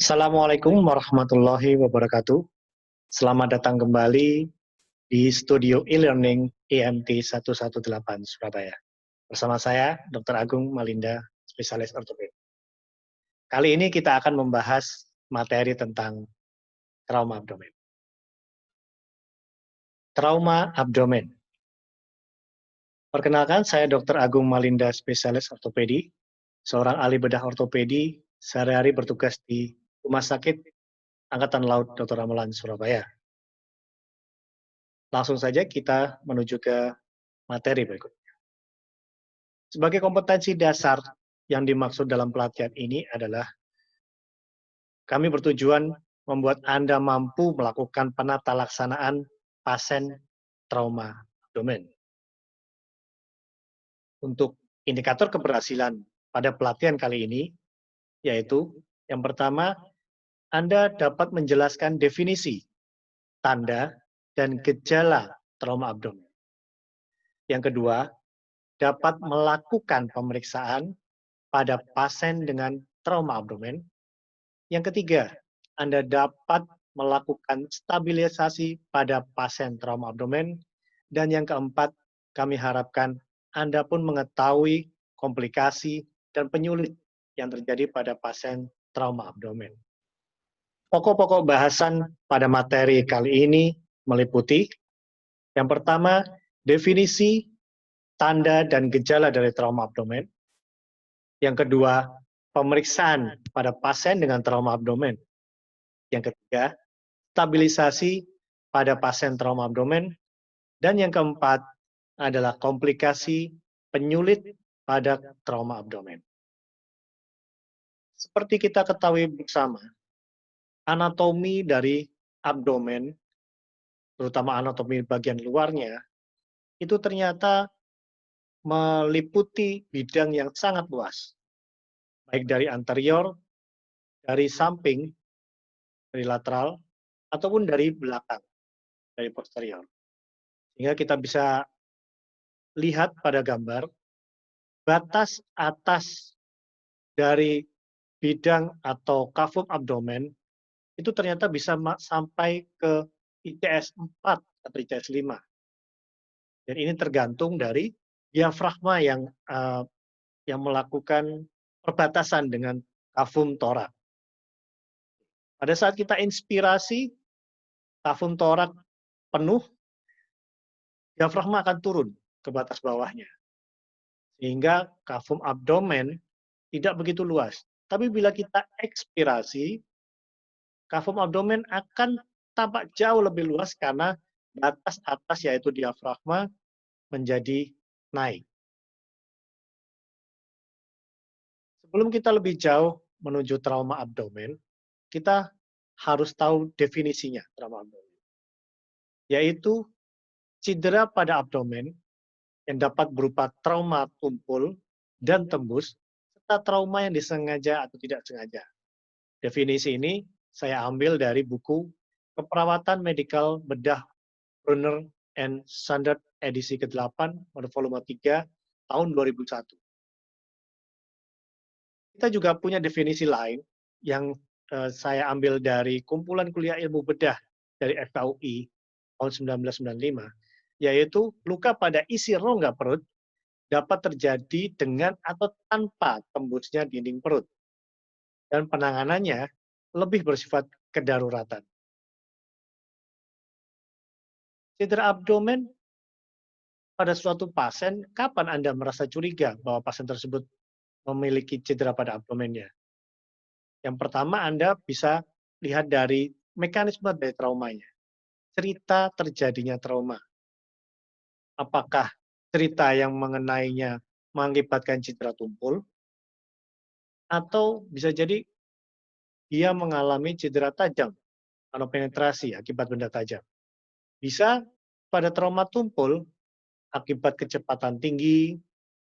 Assalamualaikum warahmatullahi wabarakatuh. Selamat datang kembali di Studio e-learning IMT 118 Surabaya. Bersama saya, Dr. Agung Malinda, spesialis ortopedi. Kali ini kita akan membahas materi tentang trauma abdomen. Trauma abdomen. Perkenalkan, saya Dr. Agung Malinda, spesialis ortopedi, seorang ahli bedah ortopedi, sehari-hari bertugas di Rumah Sakit Angkatan Laut Dr. Ramelan, Surabaya. Langsung saja kita menuju ke materi berikutnya. Sebagai kompetensi dasar yang dimaksud dalam pelatihan ini adalah kami bertujuan membuat Anda mampu melakukan penata laksanaan pasien trauma abdomen. Untuk indikator keberhasilan pada pelatihan kali ini, yaitu yang pertama, Anda dapat menjelaskan definisi, tanda, dan gejala trauma abdomen. Yang kedua, dapat melakukan pemeriksaan pada pasien dengan trauma abdomen. Yang ketiga, Anda dapat melakukan stabilisasi pada pasien trauma abdomen. Dan yang keempat, kami harapkan Anda pun mengetahui komplikasi dan penyulit yang terjadi pada pasien trauma abdomen. Pokok-pokok bahasan pada materi kali ini meliputi yang pertama, definisi, tanda, dan gejala dari trauma abdomen. Yang kedua, pemeriksaan pada pasien dengan trauma abdomen. Yang ketiga, stabilisasi pada pasien trauma abdomen. Dan yang keempat adalah komplikasi penyulit pada trauma abdomen. Seperti kita ketahui bersama, anatomi dari abdomen, terutama anatomi bagian luarnya, itu ternyata meliputi bidang yang sangat luas, baik dari anterior, dari samping, dari lateral, ataupun dari belakang, dari posterior. Sehingga kita bisa lihat pada gambar, batas atas dari bidang atau kafum abdomen itu ternyata bisa sampai ke ICS 4 atau ICS 5. Dan ini tergantung dari diafragma yang melakukan perbatasan dengan kafum torak. Pada saat kita inspirasi, kafum torak penuh, diafragma akan turun ke batas bawahnya. Sehingga kafum abdomen tidak begitu luas. Tapi bila kita ekspirasi, kafum abdomen akan tampak jauh lebih luas karena batas atas yaitu diafragma menjadi naik. Sebelum kita lebih jauh menuju trauma abdomen, kita harus tahu definisinya trauma abdomen. Yaitu cedera pada abdomen yang dapat berupa trauma tumpul dan tembus, serta trauma yang disengaja atau tidak sengaja. Definisi ini saya ambil dari buku Keperawatan Medikal Bedah Brunner and Sanders edisi ke-8 pada volume 3 tahun 2001. Kita juga punya definisi lain yang saya ambil dari kumpulan kuliah ilmu bedah dari FKUI tahun 1995, yaitu luka pada isi rongga perut dapat terjadi dengan atau tanpa tembusnya dinding perut. Dan penanganannya lebih bersifat kedaruratan. Cedera abdomen pada suatu pasien, kapan Anda merasa curiga bahwa pasien tersebut memiliki cedera pada abdomennya? Yang pertama, Anda bisa lihat dari mekanisme dari traumanya. Cerita terjadinya trauma. Apakah cerita yang mengenainya mengakibatkan cedera tumpul? Atau bisa jadi dia mengalami cedera tajam atau penetrasi akibat benda tajam. Bisa pada trauma tumpul akibat kecepatan tinggi,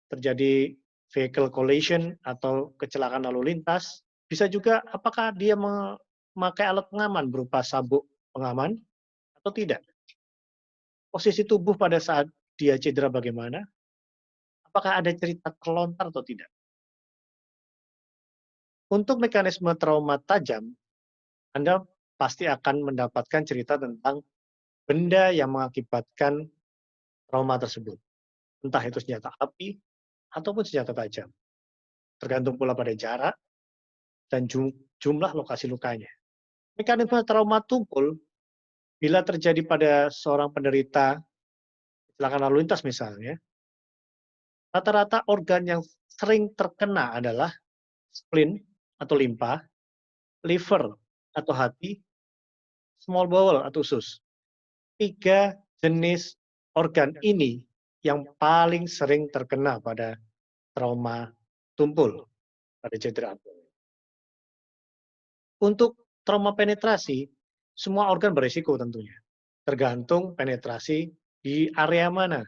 terjadi vehicle collision atau kecelakaan lalu lintas. Bisa juga apakah dia memakai alat pengaman berupa sabuk pengaman atau tidak. Posisi tubuh pada saat dia cedera bagaimana? Apakah ada cerita terlontar atau tidak? Untuk mekanisme trauma tajam, Anda pasti akan mendapatkan cerita tentang benda yang mengakibatkan trauma tersebut. Entah itu senjata api ataupun senjata tajam. Tergantung pula pada jarak dan jumlah lokasi lukanya. Mekanisme trauma tumpul bila terjadi pada seorang penderita kecelakaan lalu lintas misalnya, rata-rata organ yang sering terkena adalah spleen atau limpa, liver atau hati, small bowel atau usus. Tiga jenis organ ini yang paling sering terkena pada trauma tumpul pada cedera abdomen. Untuk trauma penetrasi, semua organ berisiko tentunya. Tergantung penetrasi di area mana.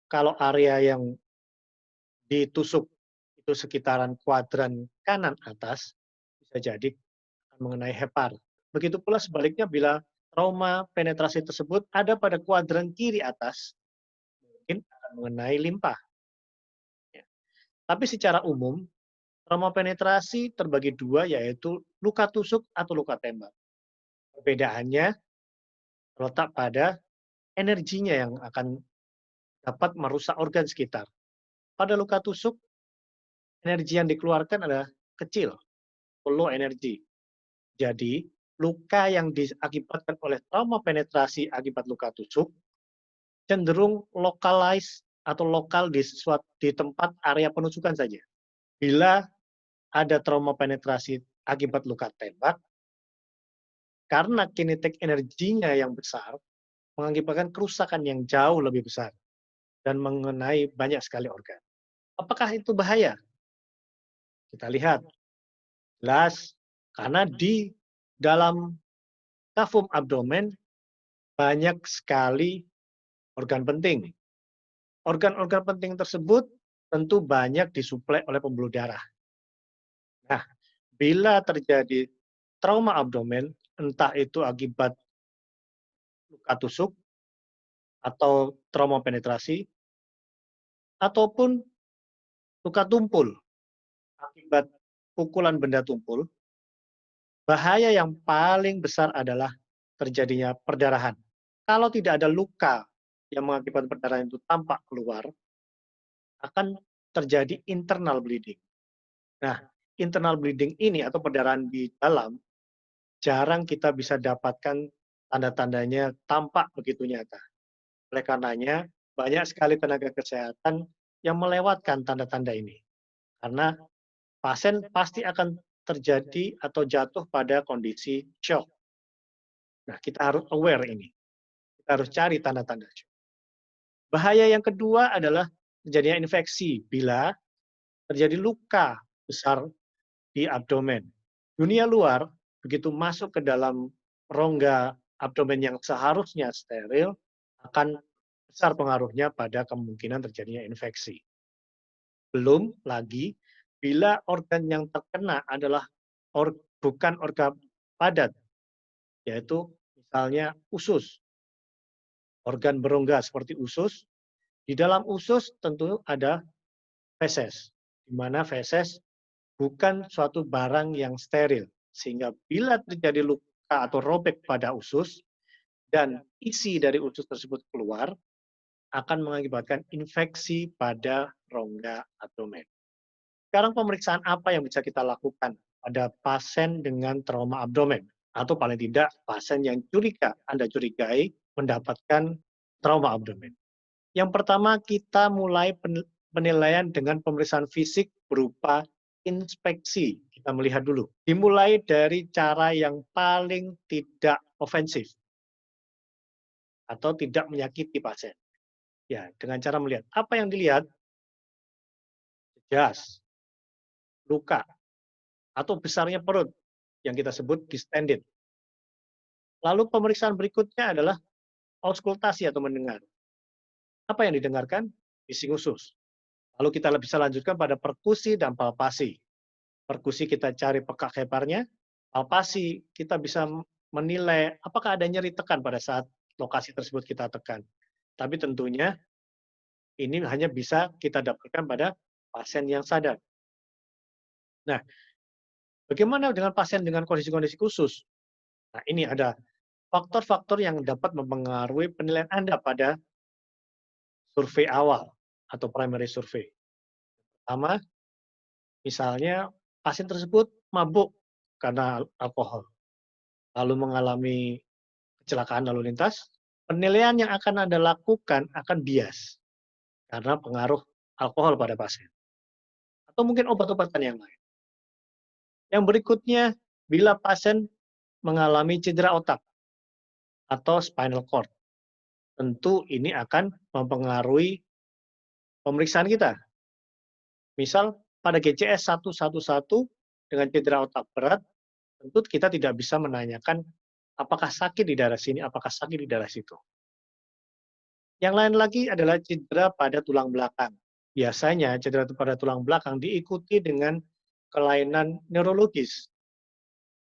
Kalau area yang ditusuk itu sekitaran kuadran kanan atas, bisa jadi akan mengenai hepar. Begitu pula sebaliknya bila trauma penetrasi tersebut ada pada kuadran kiri atas, mungkin akan mengenai limpa. Ya. Tapi secara umum, trauma penetrasi terbagi dua, yaitu luka tusuk atau luka tembak. Perbedaannya terletak pada energinya yang akan dapat merusak organ sekitar. Pada luka tusuk, energi yang dikeluarkan adalah kecil, low energy. Jadi, luka yang diakibatkan oleh trauma penetrasi akibat luka tusuk cenderung localized atau lokal di tempat area penusukan saja. Bila ada trauma penetrasi akibat luka tembak, karena kinetik energinya yang besar, mengakibatkan kerusakan yang jauh lebih besar dan mengenai banyak sekali organ. Apakah itu bahaya? Kita lihat jelas, karena di dalam kafum abdomen banyak sekali organ penting. Organ-organ penting tersebut tentu banyak disuplai oleh pembuluh darah. Nah, bila terjadi trauma abdomen, entah itu akibat luka tusuk atau trauma penetrasi, ataupun luka tumpul akibat pukulan benda tumpul, bahaya yang paling besar adalah terjadinya perdarahan. Kalau tidak ada luka yang mengakibatkan perdarahan itu tampak keluar, akan terjadi internal bleeding. Nah, internal bleeding ini atau perdarahan di dalam jarang kita bisa dapatkan tanda-tandanya tampak begitu nyata. Oleh karenanya, banyak sekali tenaga kesehatan yang melewatkan tanda-tanda ini. Karena pasien pasti akan terjadi atau jatuh pada kondisi shock. Nah, kita harus aware ini. Kita harus cari tanda-tanda shock. Bahaya yang kedua adalah terjadinya infeksi bila terjadi luka besar di abdomen. Dunia luar begitu masuk ke dalam rongga abdomen yang seharusnya steril akan besar pengaruhnya pada kemungkinan terjadinya infeksi. Belum lagi bila organ yang terkena adalah bukan organ padat, yaitu misalnya usus. Organ berongga seperti usus, di dalam usus tentu ada feses, di mana feses bukan suatu barang yang steril. Sehingga bila terjadi luka atau robek pada usus, dan isi dari usus tersebut keluar, akan mengakibatkan infeksi pada rongga abdomen. Sekarang pemeriksaan apa yang bisa kita lakukan pada pasien dengan trauma abdomen? Atau paling tidak pasien yang Anda curigai mendapatkan trauma abdomen. Yang pertama, kita mulai penilaian dengan pemeriksaan fisik berupa inspeksi. Kita melihat dulu. Dimulai dari cara yang paling tidak ofensif atau tidak menyakiti pasien. Ya, dengan cara melihat. Apa yang dilihat? Jas, luka, atau besarnya perut yang kita sebut distended. Lalu pemeriksaan berikutnya adalah auskultasi atau mendengar. Apa yang didengarkan? Bising usus. Lalu kita bisa lanjutkan pada perkusi dan palpasi. Perkusi kita cari pekak heparnya, palpasi kita bisa menilai apakah ada nyeri tekan pada saat lokasi tersebut kita tekan. Tapi tentunya ini hanya bisa kita dapatkan pada pasien yang sadar. Nah, Bagaimana dengan pasien dengan kondisi-kondisi khusus? Nah, ini ada faktor-faktor yang dapat mempengaruhi penilaian Anda pada survei awal atau primary survey. Pertama, misalnya pasien tersebut mabuk karena alkohol, lalu mengalami kecelakaan lalu lintas, penilaian yang akan Anda lakukan akan bias karena pengaruh alkohol pada pasien. Atau mungkin obat-obatan yang lain. Yang berikutnya, bila pasien mengalami cedera otak atau spinal cord, tentu ini akan mempengaruhi pemeriksaan kita. Misal pada GCS 111 dengan cedera otak berat, tentu kita tidak bisa menanyakan apakah sakit di daerah sini, apakah sakit di daerah situ. Yang lain lagi adalah cedera pada tulang belakang. Biasanya cedera pada tulang belakang diikuti dengan kelainan neurologis.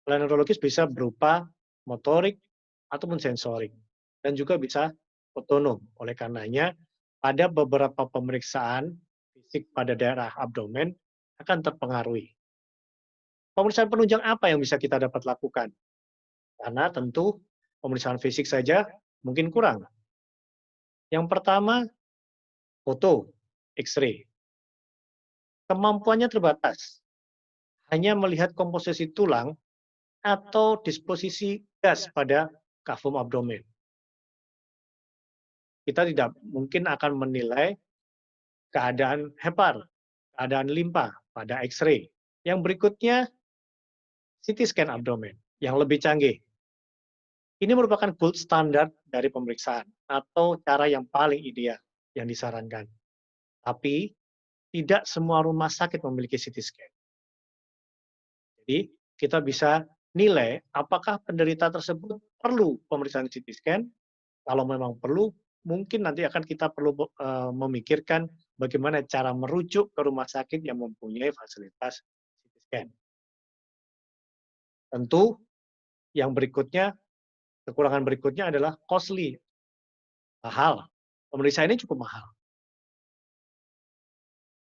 Kelainan neurologis bisa berupa motorik ataupun sensorik dan juga bisa otonom. Oleh karenanya, pada beberapa pemeriksaan fisik pada daerah abdomen akan terpengaruhi. Pemeriksaan penunjang apa yang bisa kita dapat lakukan? Karena tentu pemeriksaan fisik saja mungkin kurang. Yang pertama, foto, X-ray. Kemampuannya terbatas, hanya melihat komposisi tulang atau disposisi gas pada kavum abdomen. Kita tidak mungkin akan menilai keadaan hepar, keadaan limpa pada X-ray. Yang berikutnya, CT scan abdomen yang lebih canggih. Ini merupakan gold standard dari pemeriksaan atau cara yang paling ideal yang disarankan. Tapi tidak semua rumah sakit memiliki CT scan. Jadi kita bisa nilai apakah penderita tersebut perlu pemeriksaan CT scan. Kalau memang perlu, mungkin nanti akan kita perlu memikirkan bagaimana cara merujuk ke rumah sakit yang mempunyai fasilitas CT scan. Tentu yang berikutnya, kekurangan berikutnya adalah costly, mahal. Pemeriksaan ini cukup mahal.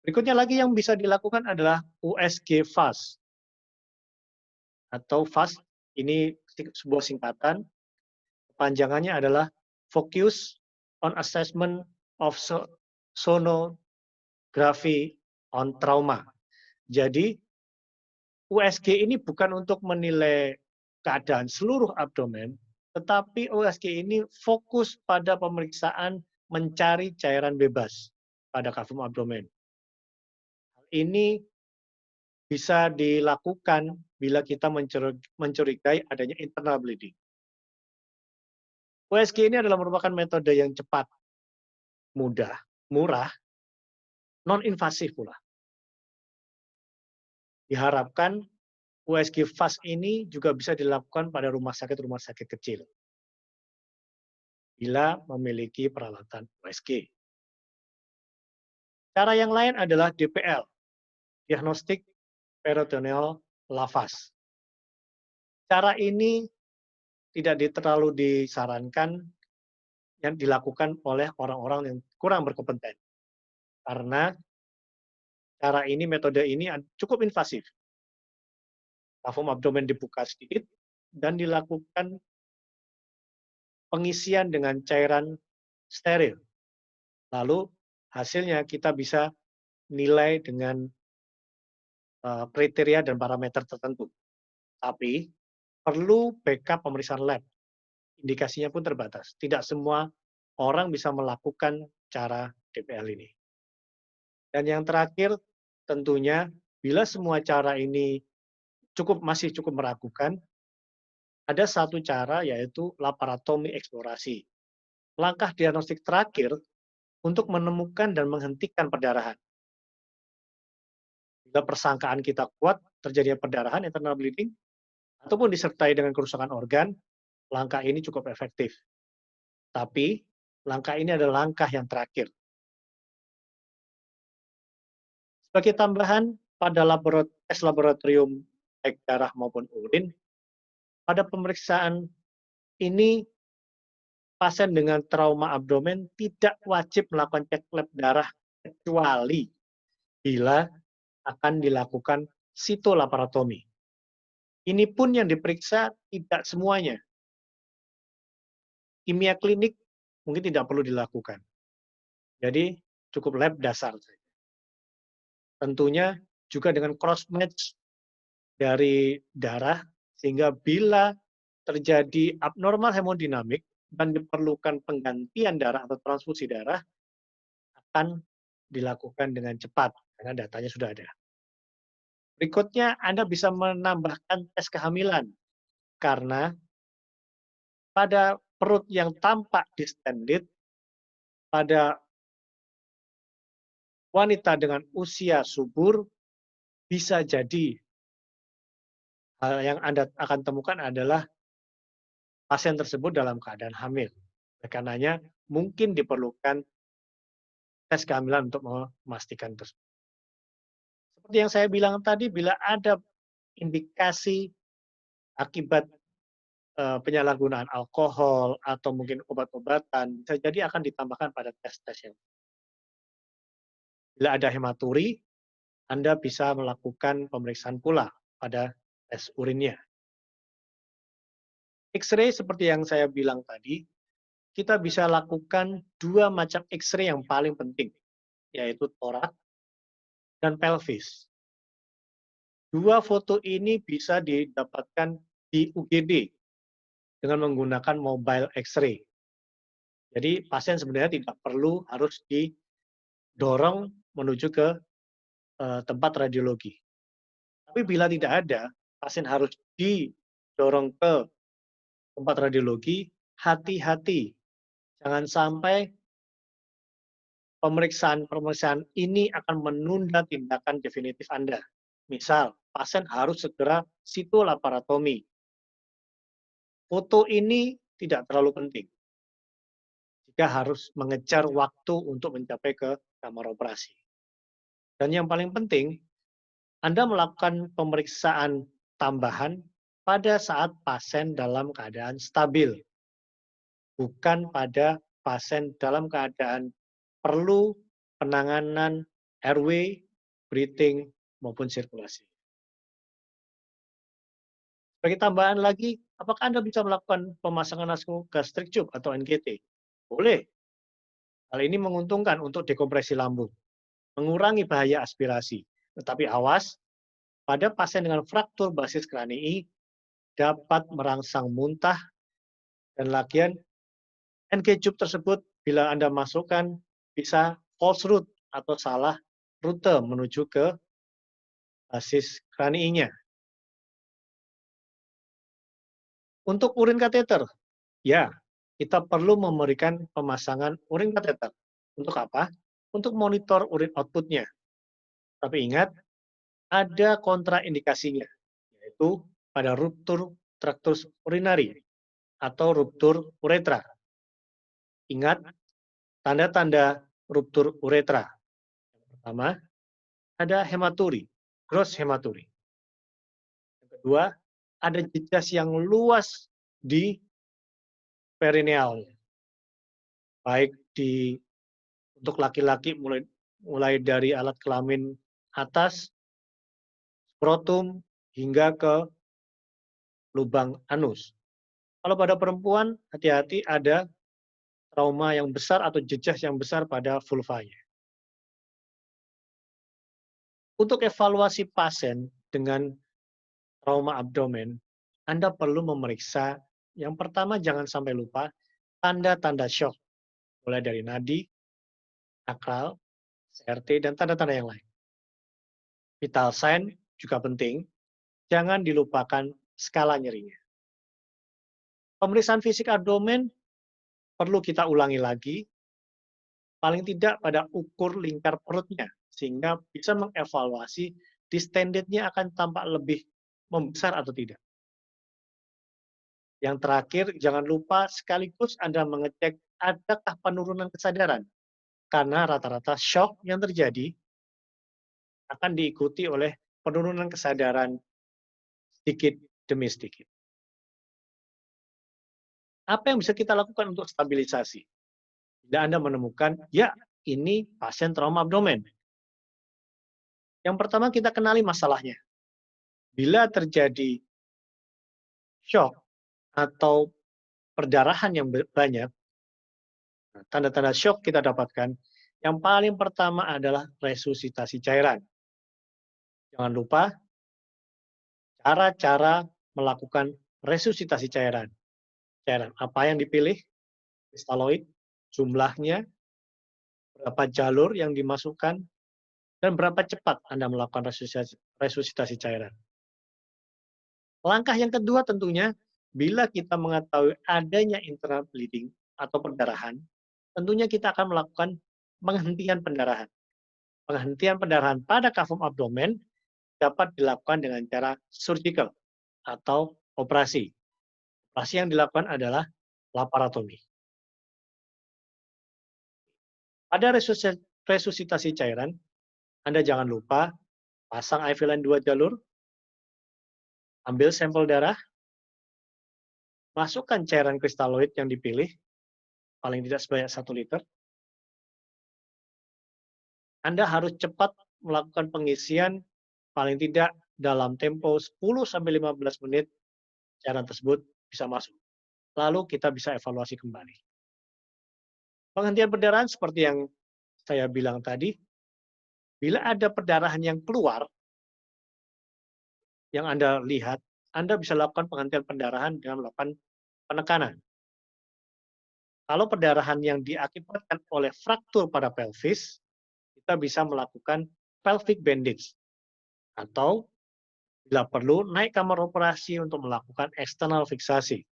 Berikutnya lagi yang bisa dilakukan adalah USG FAST atau FAST ini sebuah singkatan, panjangannya adalah Focus on Assessment of Sonography on Trauma. Jadi USG ini bukan untuk menilai keadaan seluruh abdomen, tetapi USG ini fokus pada pemeriksaan mencari cairan bebas pada kavum abdomen. Ini bisa dilakukan bila kita mencurigai adanya internal bleeding. USG ini adalah merupakan metode yang cepat, mudah, murah, non-invasif pula. Diharapkan USG FAST ini juga bisa dilakukan pada rumah sakit kecil bila memiliki peralatan USG. Cara yang lain adalah DPL, Diagnostic Peritoneal Lavage. Cara ini tidak terlalu disarankan yang dilakukan oleh orang-orang yang kurang berkompeten. Karena cara ini, metode ini cukup invasif. Kavum abdomen dibuka sedikit dan dilakukan pengisian dengan cairan steril. Lalu hasilnya kita bisa nilai dengan kriteria dan parameter tertentu. Tapi perlu backup pemeriksaan lab. Indikasinya pun terbatas. Tidak semua orang bisa melakukan cara DPL ini. Dan yang terakhir, tentunya bila semua cara ini masih cukup meragukan, ada satu cara yaitu laparotomi eksplorasi. Langkah diagnostik terakhir untuk menemukan dan menghentikan perdarahan. Bila persangkaan kita kuat terjadinya perdarahan, internal bleeding, ataupun disertai dengan kerusakan organ, langkah ini cukup efektif. Tapi langkah ini adalah langkah yang terakhir. Sebagai tambahan, pada tes laboratorium baik darah maupun urin, pada pemeriksaan ini pasien dengan trauma abdomen tidak wajib melakukan cek lab darah kecuali bila akan dilakukan sitolaparotomi. Ini pun yang diperiksa tidak semuanya. Kimia klinik mungkin tidak perlu dilakukan. Jadi cukup lab dasar saja. Tentunya juga dengan cross match dari darah, sehingga bila terjadi abnormal hemodinamik dan diperlukan penggantian darah atau transfusi darah, akan dilakukan dengan cepat karena datanya sudah ada. Berikutnya, Anda bisa menambahkan tes kehamilan karena pada perut yang tampak distended, pada wanita dengan usia subur, bisa jadi hal yang Anda akan temukan adalah pasien tersebut dalam keadaan hamil. Oleh karenanya, mungkin diperlukan tes kehamilan untuk memastikan tersebut. Seperti yang saya bilang tadi, bila ada indikasi akibat penyalahgunaan alkohol atau mungkin obat-obatan, bisa jadi akan ditambahkan pada tes-tes yang. Bila ada hematuri, Anda bisa melakukan pemeriksaan pula pada tes urinnya. X-ray seperti yang saya bilang tadi, kita bisa lakukan dua macam X-ray yang paling penting, yaitu torak dan pelvis. Dua foto ini bisa didapatkan di UGD dengan menggunakan mobile X-ray. Jadi pasien sebenarnya tidak perlu harus didorong menuju ke tempat radiologi. Tapi bila tidak ada, pasien harus didorong ke tempat radiologi, hati-hati. Jangan sampai pemeriksaan ini akan menunda tindakan definitif Anda. Misal, pasien harus segera sitolaparotomi. Foto ini tidak terlalu penting jika harus mengejar waktu untuk mencapai ke kamar operasi. Dan yang paling penting, Anda melakukan pemeriksaan tambahan pada saat pasien dalam keadaan stabil, bukan pada pasien dalam keadaan perlu penanganan airway, breathing, maupun sirkulasi. Sebagai tambahan lagi, apakah Anda bisa melakukan pemasangan nasogastric tube atau NGT? Boleh. Hal ini menguntungkan untuk dekompresi lambung, mengurangi bahaya aspirasi. Tetapi awas, pada pasien dengan fraktur basis kranii dapat merangsang muntah dan lagian NG tube tersebut bila Anda masukkan bisa false route atau salah rute menuju ke basis kraniinya. Untuk urin kateter, ya, kita perlu memberikan pemasangan urin kateter. Untuk apa? Untuk monitor urin output-nya. Tapi ingat, ada kontraindikasinya, yaitu pada ruptur traktus urinari atau ruptur uretra. Ingat, tanda-tanda ruptur uretra. Yang pertama, ada hematuri, gross hematuri. Yang kedua, ada jejas yang luas di perineal, baik untuk laki-laki mulai dari alat kelamin atas, skrotum, hingga ke lubang anus. Kalau pada perempuan, hati-hati ada trauma yang besar atau jejas yang besar pada vulvanya. Untuk evaluasi pasien dengan trauma abdomen, Anda perlu memeriksa, yang pertama jangan sampai lupa, tanda-tanda shock, mulai dari nadi, sakral, CRT, dan tanda-tanda yang lain. Vital sign juga penting, jangan dilupakan skala nyerinya. Pemeriksaan fisik abdomen perlu kita ulangi lagi, paling tidak pada ukur lingkar perutnya, sehingga bisa mengevaluasi distendednya akan tampak lebih membesar atau tidak. Yang terakhir, jangan lupa sekaligus Anda mengecek adakah penurunan kesadaran, karena rata-rata shock yang terjadi akan diikuti oleh penurunan kesadaran sedikit demi sedikit. Apa yang bisa kita lakukan untuk stabilisasi? Bila Anda menemukan, ya ini pasien trauma abdomen. Yang pertama kita kenali masalahnya. Bila terjadi shock atau perdarahan yang banyak, nah, tanda-tanda shock kita dapatkan, yang paling pertama adalah resusitasi cairan. Jangan lupa cara-cara melakukan resusitasi cairan. Cairan apa yang dipilih? Kristaloid, jumlahnya, berapa jalur yang dimasukkan, dan berapa cepat Anda melakukan resusitasi cairan. Langkah yang kedua tentunya, bila kita mengetahui adanya internal bleeding atau perdarahan, tentunya kita akan melakukan penghentian pendarahan. Penghentian pendarahan pada kavum abdomen dapat dilakukan dengan cara surgical atau operasi. Operasi yang dilakukan adalah laparotomi. Pada resusitasi cairan, Anda jangan lupa pasang IV line 2 jalur, ambil sampel darah, masukkan cairan kristaloid yang dipilih, paling tidak sebanyak 1 liter. Anda harus cepat melakukan pengisian paling tidak dalam tempo 10-15 menit cairan tersebut bisa masuk. Lalu kita bisa evaluasi kembali. Penghentian perdarahan seperti yang saya bilang tadi, bila ada perdarahan yang keluar, yang Anda lihat, Anda bisa lakukan penghentian perdarahan dengan melakukan penekanan. Kalau perdarahan yang diakibatkan oleh fraktur pada pelvis, kita bisa melakukan pelvic bandage. Atau bila perlu, naik kamar operasi untuk melakukan eksternal fiksasi.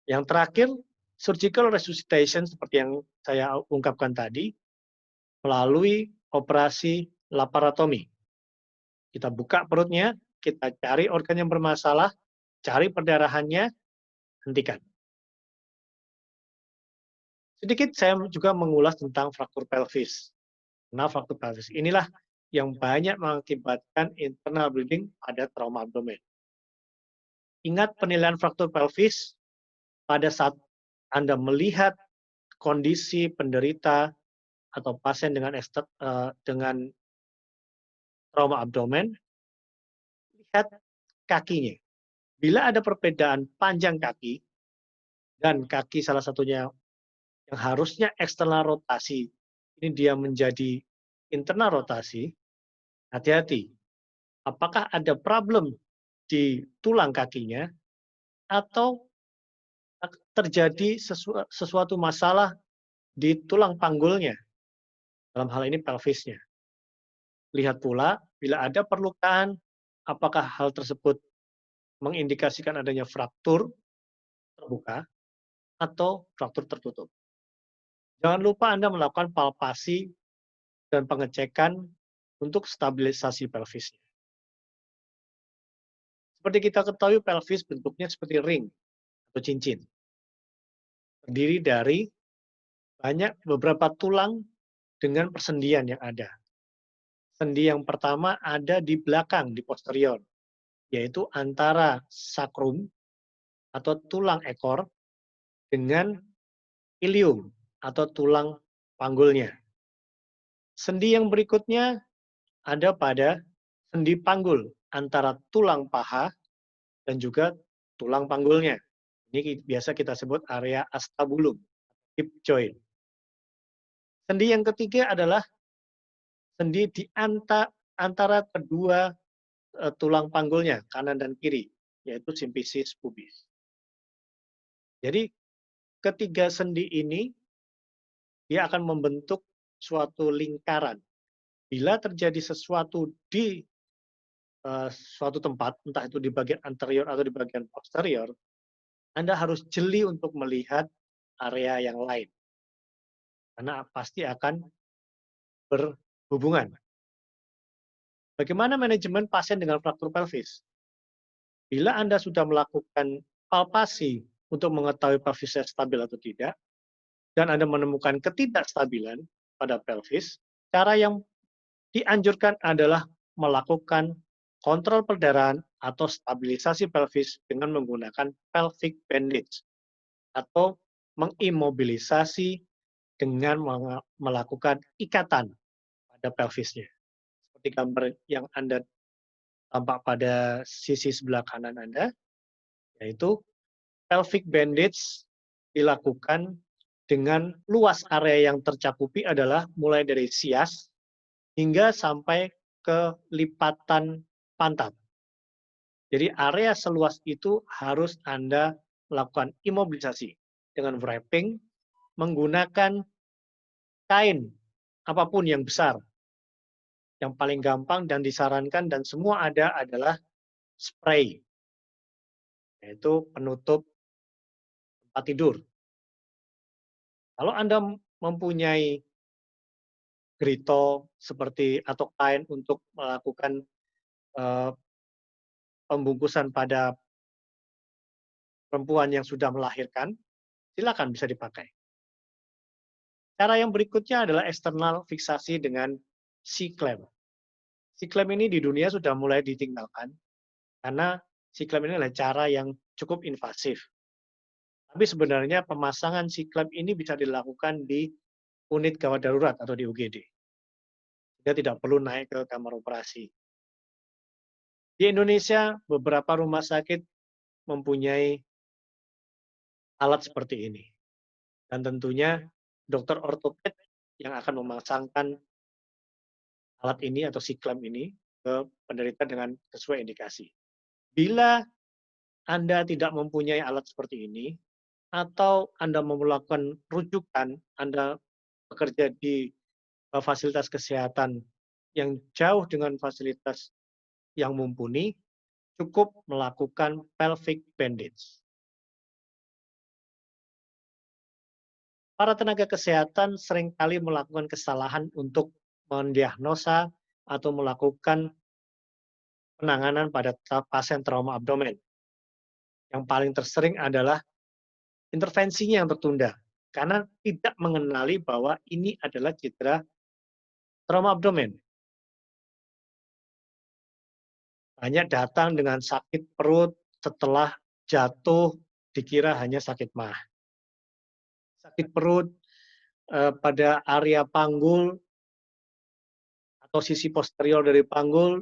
Yang terakhir, surgical resuscitation seperti yang saya ungkapkan tadi, melalui operasi laparotomi. Kita buka perutnya, kita cari organ yang bermasalah, cari perdarahannya, hentikan. Sedikit saya juga mengulas tentang fraktur pelvis. Nah, fraktur pelvis inilah yang banyak mengakibatkan internal bleeding pada trauma abdomen. Ingat penilaian fraktur pelvis pada saat Anda melihat kondisi penderita atau pasien dengan trauma abdomen, lihat kakinya. Bila ada perbedaan panjang kaki, dan kaki salah satunya yang harusnya eksternal rotasi, ini dia menjadi internal rotasi, hati-hati. Apakah ada problem di tulang kakinya, atau terjadi sesuatu masalah di tulang panggulnya, dalam hal ini pelvisnya. Lihat pula, bila ada perlukaan, apakah hal tersebut mengindikasikan adanya fraktur terbuka atau fraktur tertutup. Jangan lupa Anda melakukan palpasi dan pengecekan untuk stabilisasi pelvisnya. Seperti kita ketahui, pelvis bentuknya seperti ring atau cincin. Terdiri dari beberapa tulang dengan persendian yang ada. Sendi yang pertama ada di belakang, di posterior, yaitu antara sakrum atau tulang ekor dengan ilium atau tulang panggulnya. Sendi yang berikutnya ada pada sendi panggul antara tulang paha dan juga tulang panggulnya. Ini biasa kita sebut area acetabulum, hip joint. Sendi yang ketiga adalah sendi di antara kedua tulang panggulnya, kanan dan kiri, yaitu simfisis pubis. Jadi ketiga sendi ini dia akan membentuk suatu lingkaran. Bila terjadi sesuatu di suatu tempat, entah itu di bagian anterior atau di bagian posterior, Anda harus jeli untuk melihat area yang lain. Karena pasti akan berhubungan. Bagaimana manajemen pasien dengan fraktur pelvis? Bila Anda sudah melakukan palpasi untuk mengetahui pelvisnya stabil atau tidak, dan Anda menemukan ketidakstabilan pada pelvis, cara yang dianjurkan adalah melakukan kontrol perdarahan atau stabilisasi pelvis dengan menggunakan pelvic bandage atau mengimobilisasi dengan melakukan ikatan pada pelvisnya. Seperti gambar yang Anda tampak pada sisi sebelah kanan Anda, yaitu pelvic bandage dilakukan dengan luas area yang tercakupi adalah mulai dari sias hingga sampai ke lipatan pantat. Jadi area seluas itu harus Anda lakukan imobilisasi dengan wrapping menggunakan kain apapun yang besar. Yang paling gampang dan disarankan dan semua ada adalah spray, yaitu penutup tempat tidur. Kalau Anda mempunyai grito seperti atau kain untuk melakukan eh, pembungkusan pada perempuan yang sudah melahirkan, silakan bisa dipakai. Cara yang berikutnya adalah eksternal fiksasi dengan C-clamp. C-clamp ini di dunia sudah mulai ditinggalkan karena C-clamp ini adalah cara yang cukup invasif. Tapi sebenarnya pemasangan C-clamp ini bisa dilakukan di unit gawat darurat atau di UGD. Dia tidak perlu naik ke kamar operasi. Di Indonesia, beberapa rumah sakit mempunyai alat seperti ini. Dan tentunya dokter ortoped yang akan memasangkan alat ini atau C-clamp ini ke penderita dengan sesuai indikasi. Bila Anda tidak mempunyai alat seperti ini, atau Anda mau melakukan rujukan, Anda bekerja di fasilitas kesehatan yang jauh dengan fasilitas yang mumpuni, cukup melakukan pelvic bandage. Para tenaga kesehatan seringkali melakukan kesalahan untuk mendiagnosa atau melakukan penanganan pada pasien trauma abdomen. Yang paling tersering adalah intervensinya yang tertunda karena tidak mengenali bahwa ini adalah cedera trauma abdomen. Banyak datang dengan sakit perut setelah jatuh dikira hanya sakit mah. Sakit perut pada area panggul atau sisi posterior dari panggul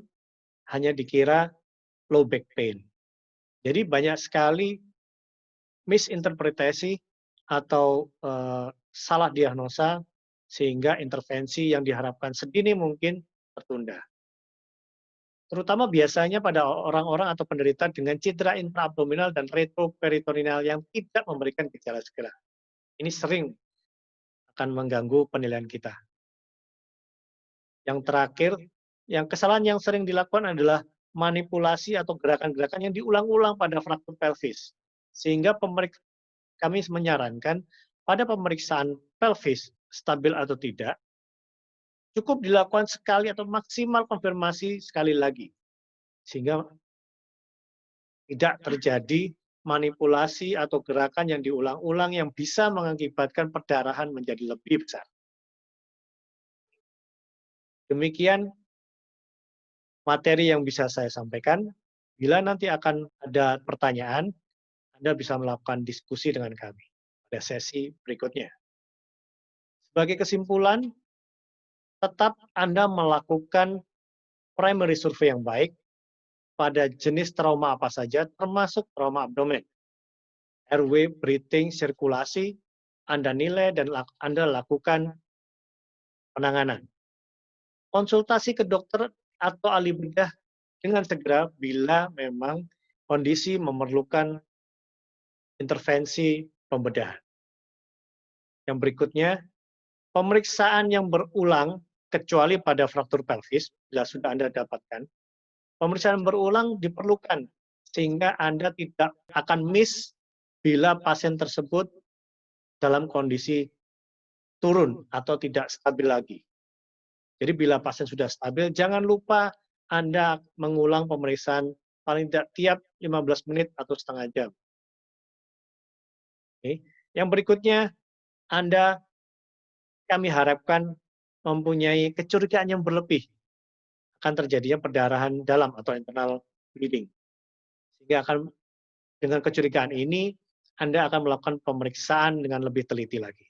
hanya dikira low back pain. Jadi banyak sekali misinterpretasi atau salah diagnosa sehingga intervensi yang diharapkan sedini mungkin tertunda. Terutama biasanya pada orang-orang atau penderita dengan cedera intraabdominal dan retroperitoneal yang tidak memberikan gejala segera. Ini sering akan mengganggu penilaian kita. Yang terakhir, kesalahan yang sering dilakukan adalah manipulasi atau gerakan-gerakan yang diulang-ulang pada fraktur pelvis. Sehingga kami menyarankan pada pemeriksaan pelvis stabil atau tidak, cukup dilakukan sekali atau maksimal konfirmasi sekali lagi. Sehingga tidak terjadi manipulasi atau gerakan yang diulang-ulang yang bisa mengakibatkan perdarahan menjadi lebih besar. Demikian materi yang bisa saya sampaikan. Bila nanti akan ada pertanyaan, Anda bisa melakukan diskusi dengan kami pada sesi berikutnya. Sebagai kesimpulan, tetap Anda melakukan primary survey yang baik pada jenis trauma apa saja, termasuk trauma abdomen. Airway, breathing, sirkulasi, Anda nilai dan Anda lakukan penanganan. Konsultasi ke dokter atau ahli bedah dengan segera bila memang kondisi memerlukan intervensi pembedahan. Yang berikutnya, pemeriksaan yang berulang kecuali pada fraktur pelvis, bila sudah Anda dapatkan, pemeriksaan berulang diperlukan sehingga Anda tidak akan miss bila pasien tersebut dalam kondisi turun atau tidak stabil lagi. Jadi bila pasien sudah stabil, jangan lupa Anda mengulang pemeriksaan paling tidak tiap 15 menit atau setengah jam. Oke. Yang berikutnya, kami harapkan mempunyai kecurigaan yang berlebih akan terjadinya perdarahan dalam atau internal bleeding. Sehingga dengan kecurigaan ini, Anda akan melakukan pemeriksaan dengan lebih teliti lagi.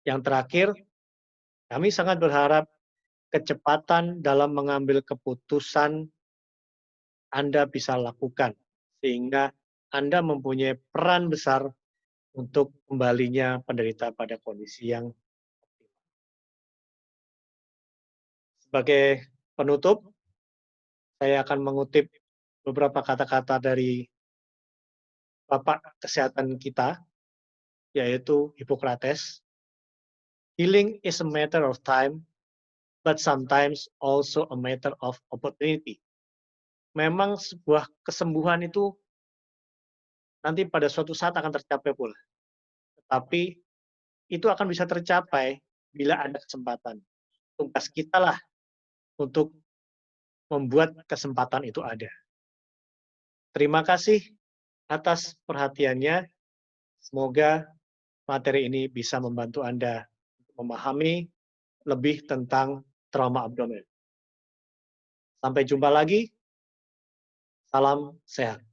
Yang terakhir, kami sangat berharap kecepatan dalam mengambil keputusan Anda bisa lakukan, sehingga Anda mempunyai peran besar untuk kembalinya penderita pada kondisi yang optimal. Sebagai penutup, saya akan mengutip beberapa kata-kata dari Bapak Kesehatan kita, yaitu Hippocrates. Healing is a matter of time, but sometimes also a matter of opportunity. Memang sebuah kesembuhan itu nanti pada suatu saat akan tercapai pula. Tetapi itu akan bisa tercapai bila ada kesempatan. Tugas kita lah untuk membuat kesempatan itu ada. Terima kasih atas perhatiannya. Semoga materi ini bisa membantu Anda memahami lebih tentang trauma abdomen. Sampai jumpa lagi. Salam sehat.